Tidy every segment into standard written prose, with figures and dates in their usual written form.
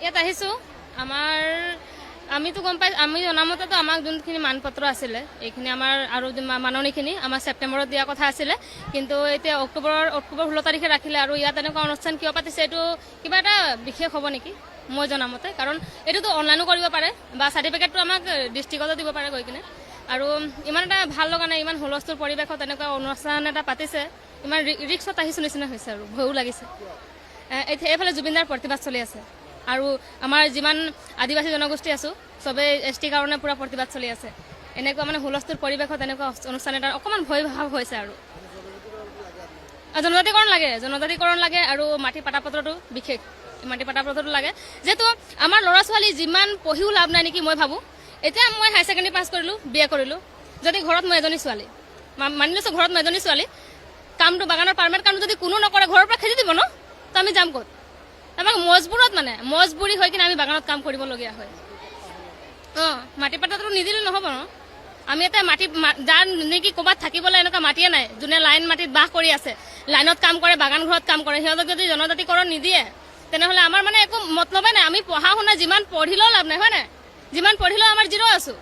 ইয়াত আহিছোঁ আমাৰ আমিতো গম পাই আমি জনামতেতো আমাক যোনখিনি মানপত্ৰ আছিলে এইখিনি আমাৰ আৰু মাননিখিনি আমাৰ ছেপ্টেম্বৰত দিয়া কথা আছিলে কিন্তু এতিয়া অক্টোবৰ 16 তাৰিখে ৰাখিলে আৰু ইয়াত এনেকুৱা অনুষ্ঠান কিয় পাতিছে এইটো কিবা এটা বিশেষ হ'ব নেকি মই জনামতে কাৰণ এইটোতো অনলাইনো কৰিব পাৰে বা চাৰ্টিফিকেটটো আমাক ডিষ্ট্ৰিক্টতো দিব পাৰে গৈ কিনে আৰু ইমান এটা ভাল লগা নাই ইমান হুলস্থুল পৰিৱেশত এনেকুৱা অনুষ্ঠান এটা পাতিছে ইমান ৰিক্সত আহিছোঁ নিচিনা হৈছে আৰু ভয়ো লাগিছে এইফালে জুবিনদাৰ প্ৰতিবাদ চলি আছে আৰু আমাৰ যিমান আদিবাসী জনগোষ্ঠী আছোঁ চবেই এছটিৰ কাৰণে পূৰা প্ৰতিবাদ চলি আছে এনেকুৱা মানে হুলস্থুল পৰিৱেশত এনেকুৱা অনুষ্ঠান এটা অকণমান ভয় ভাৱ হৈছে আৰু জনজাতিকৰণ লাগে আৰু মাটি পাটাপত্ৰটো বিশেষ মাটি পাটাপত্ৰটো লাগে যিহেতু আমাৰ ল'ৰা ছোৱালী যিমান পঢ়িও লাভ নাই নেকি মই ভাবোঁ এতিয়া মই হায়াৰ ছেকেণ্ডেৰী পাছ কৰিলোঁ BA কৰিলোঁ যদি ঘৰত মই এজনী ছোৱালী মানি লৈছোঁ ঘৰত মই এজনী ছোৱালী কামটো বাগানৰ পাৰ্মানেণ্ট কামটো যদি কোনো নকৰে ঘৰৰ পৰা খেদি দিব ন তো আমি যাম ক'ত আমাক মজবুৰি হৈ কিনে আমি বাগানত কাম কৰিবলগীয়া হয় মাটি পাটাটো নিদিলে নহ'ব ন আমি এতিয়া মাটি যাৰ নেকি ক'ৰবাত থাকিবলৈ এনেকুৱা মাটিয়ে নাই যোনে লাইন মাটিত বাস কৰি আছে লাইনত কাম কৰে বাগান ঘৰত কাম কৰে সিহঁতক যদি জনজাতিকৰণ নিদিয়ে তেনেহ'লে আমাৰ মানে একো মতলবেই নাই আমি পঢ়া শুনা যিমান পঢ়িলেও লাভ নাই হয় নাই যিমান পঢ়িলেও আমাৰ জিৰ' আছোঁ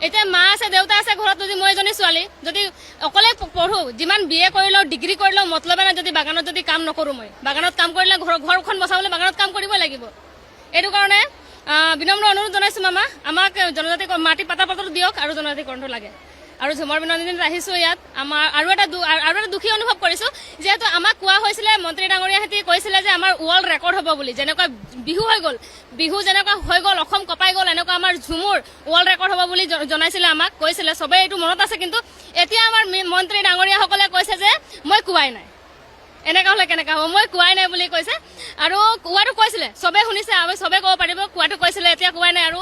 এতিয়া মা আছে দেউতা আছে ঘৰত যদি মই এজনী ছোৱালী যদি অকলে পঢ়োঁ যিমান BA কৰিলেও ডিগ্ৰী কৰিলেও মতলবে নাই যদি বাগানত যদি কাম নকৰোঁ মই বাগানত কাম কৰিলে ঘৰখন বচাবলৈ বাগানত কাম কৰিবই লাগিব এইটো কাৰণে বিনম্ৰ অনুৰোধ জনাইছোঁ মামা আমাক জনজাতি মাটি পাটাপত্ৰটো দিয়ক আৰু জনজাতিকৰণটো লাগে আৰু ঝুমৰ বিনন্দিনীত আহিছোঁ ইয়াত আমাৰ আৰু এটা দুখী অনুভৱ কৰিছোঁ যিহেতু আমাক কোৱা হৈছিলে মন্ত্ৰী ডাঙৰীয়াহঁতে কৈছিলে যে আমাৰ ৱৰ্ল্ড ৰেকৰ্ড হ'ব বুলি যেনেকুৱা বিহু যেনেকুৱা হৈ গ'ল অসম কঁপাই গ'ল এনেকুৱা আমাৰ ঝুমুৰ ৱৰ্ল্ড ৰেকৰ্ড হ'ব বুলি জনাইছিলে আমাক কৈছিলে চবেই এইটো মনত আছে কিন্তু এতিয়া আমাৰ মন্ত্ৰী ডাঙৰীয়াসকলে কৈছে যে মই কোৱাই নাই এনেকুৱা হ'লে কেনেকুৱা হ'ব মই কোৱাই নাই বুলি কৈছে আৰু কোৱাটো কৈছিলে চবেই শুনিছে আমি চবেই ক'ব পাৰিব কোৱাটো কৈছিলে এতিয়া কোৱাই নাই আৰু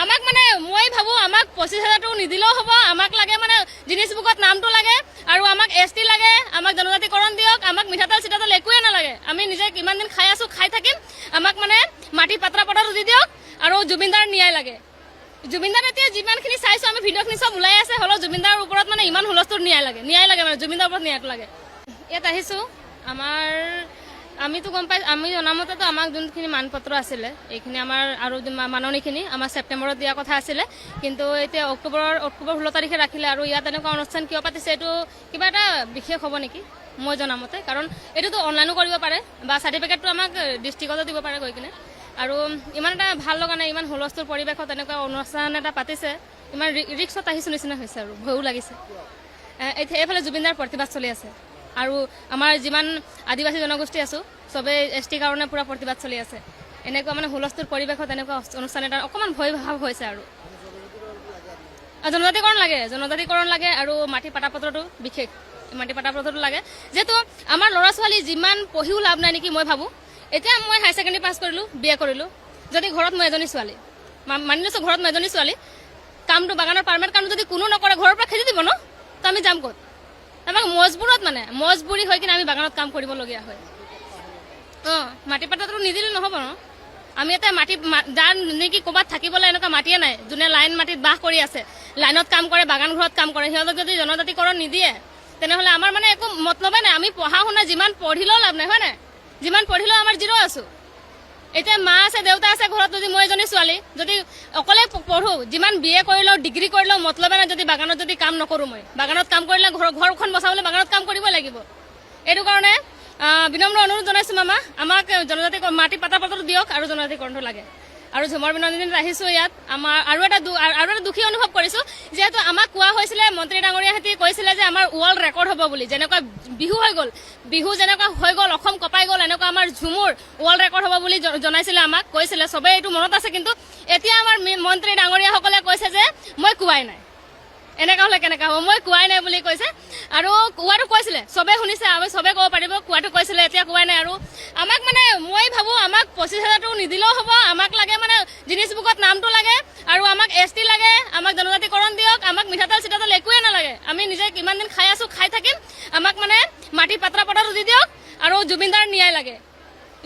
আমাক মানে মই ভাবোঁ আমাক 25,000টো নিদিলেও হ'ব আমাক লাগে মানে গিনিছ বুকত নামটো লাগে আৰু আমাক ST লাগে আমাক জনজাতিকৰণ দিয়ক আমাক মিঠাতেল চিঠাতেল একোৱে নালাগে আমি নিজে কিমান দিন খাই আছোঁ খাই থাকিম আমাক মানে মাটি পাটাপত্ৰটো দি দিয়ক আৰু জুবিনদাৰ ন্যায় লাগে জুবিনদাৰ এতিয়া যিমানখিনি চাইছোঁ আমি ভিডিঅ'খিনি চব ওলাই আছে হ'লেও জুবিনদাৰ ওপৰত মানে ইমান হুলস্থুল ন্যায় লাগে মানে জুবিনদাৰ ওপৰত ন্যায়টো লাগে ইয়াত আহিছোঁ আমাৰ আমিতো গম পাই আমি জনামতেতো আমাক যোনখিনি মানপত্ৰ আছিলে এইখিনি আমাৰ আৰু মাননিখিনি আমাৰ ছেপ্টেম্বৰত দিয়া কথা আছিলে কিন্তু এতিয়া অক্টোবৰ 16 তাৰিখে ৰাখিলে আৰু ইয়াত এনেকুৱা অনুষ্ঠান কিয় পাতিছে এইটো কিবা এটা বিশেষ হ'ব নেকি মই জনামতে কাৰণ এইটোতো অনলাইনো কৰিব পাৰে বা চাৰ্টিফিকেটটো আমাক ডিষ্ট্ৰিক্টতো দিব পাৰে গৈ কিনে আৰু ইমান এটা ভাল লগা নাই ইমান হুলস্থুল পৰিৱেশত এনেকুৱা অনুষ্ঠান এটা পাতিছে ইমান ৰিক্সত আহিছোঁ নিচিনা হৈছে আৰু ভয়ো লাগিছে এইফালে জুবিনদাৰ প্ৰতিবাদ চলি আছে আৰু আমাৰ যিমান আদিবাসী জনগোষ্ঠী আছোঁ চবেই এছটিৰ কাৰণে পূৰা প্ৰতিবাদ চলি আছে এনেকুৱা মানে হুলস্থুল পৰিৱেশত এনেকুৱা অনুষ্ঠান এটা অকণমান ভয় ভাৱ হৈছে আৰু জনজাতিকৰণ লাগে আৰু মাটি পাটাপত্ৰটো বিশেষ মাটি পাটাপত্ৰটো লাগে যিহেতু আমাৰ ল'ৰা ছোৱালী যিমান পঢ়িও লাভ নাই নেকি মই ভাবোঁ এতিয়া মই হায়াৰ ছেকেণ্ডেৰী পাছ কৰিলোঁ BA কৰিলোঁ যদি ঘৰত মই এজনী ছোৱালী মানি লৈছোঁ ঘৰত মই এজনী ছোৱালী কামটো বাগানৰ পাৰ্মানেণ্ট কামটো যদি কোনো নকৰে ঘৰৰ পৰা খেদি দিব ন তো আমি যাম ক'ত আমাক মজবুৰি হৈ কিনে আমি বাগানত কাম কৰিবলগীয়া হয় মাটি পাটাটো নিদিলে নহ'ব ন আমি এতিয়া যাৰ নেকি ক'ৰবাত থাকিবলৈ এনেকুৱা মাটিয়ে নাই যোনে লাইন মাটিত বাস কৰি আছে লাইনত কাম কৰে বাগান ঘৰত কাম কৰে সিহঁতক যদি জনজাতিকৰণ নিদিয়ে তেনেহ'লে আমাৰ মানে একো মতলবেই নাই আমি পঢ়া শুনা যিমান পঢ়িলেও লাভ নাই হয় নাই যিমান পঢ়িলেও আমাৰ জিৰ' আছোঁ এতিয়া মা আছে দেউতা আছে ঘৰত যদি মই এজনী ছোৱালী যদি অকলে পঢ়োঁ যিমান BA কৰিলেও ডিগ্ৰী কৰিলেও মতলবে নাই যদি বাগানত যদি কাম নকৰোঁ মই বাগানত কাম কৰিলে ঘৰখন বচাবলৈ বাগানত কাম কৰিবই লাগিব এইটো কাৰণে বিনম্ৰ অনুৰোধ জনাইছোঁ মামা আমাক জনজাতি মাটি পাটাপত্ৰটো দিয়ক আৰু জনজাতিকৰণটো লাগে আৰু ঝুমৰ বিনন্দিনীত আহিছোঁ ইয়াত আমাৰ আৰু এটা দুখী অনুভৱ কৰিছোঁ যিহেতু আমাক কোৱা হৈছিলে মন্ত্ৰী ডাঙৰীয়াহঁতে কৈছিলে যে আমাৰ ৱৰ্ল্ড ৰেকৰ্ড হ'ব বুলি যেনেকুৱা বিহু যেনেকুৱা হৈ গ'ল অসম কঁপাই গ'ল এনেকুৱা আমাৰ ঝুমুৰ ৱৰ্ল্ড ৰেকৰ্ড হ'ব বুলি জনাইছিলে আমাক কৈছিলে চবেই এইটো মনত আছে কিন্তু এতিয়া আমাৰ মন্ত্ৰী ডাঙৰীয়াসকলে কৈছে যে মই কোৱাই নাই এনেকুৱা হ'লে কেনেকুৱা হ'ব মই কোৱাই নাই বুলি কৈছে আৰু কোৱাটো কৈছিলে চবেই শুনিছে আমি চবেই ক'ব পাৰিব কোৱাটো কৈছিলে এতিয়া কোৱাই নাই আৰু আমাক মানে মই ভাবোঁ আমাক 25,000টো নিদিলেও হ'ব আমাক লাগে মানে গিনিছ বুকত নামটো লাগে আৰু আমাক ST লাগে আমাক জনজাতিকৰণ দিয়ক আমাক মিঠাতেল চিঠাতেল একোৱে নালাগে আমি নিজে কিমান দিন খাই আছোঁ খাই থাকিম আমাক মানে মাটি পাটাপত্ৰটো দি দিয়ক আৰু জুবিনদাৰ ন্যায় লাগে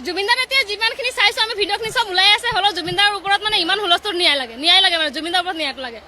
জুবিনদাৰ এতিয়া যিমানখিনি চাইছোঁ আমি ভিডিঅ'খিনি চব ওলাই আছে হ'লেও জুবিনদাৰ ওপৰত মানে ইমান হুলস্থুল ন্যায় লাগে মানে জুবিনদাৰ ওপৰত ন্যায়টো লাগে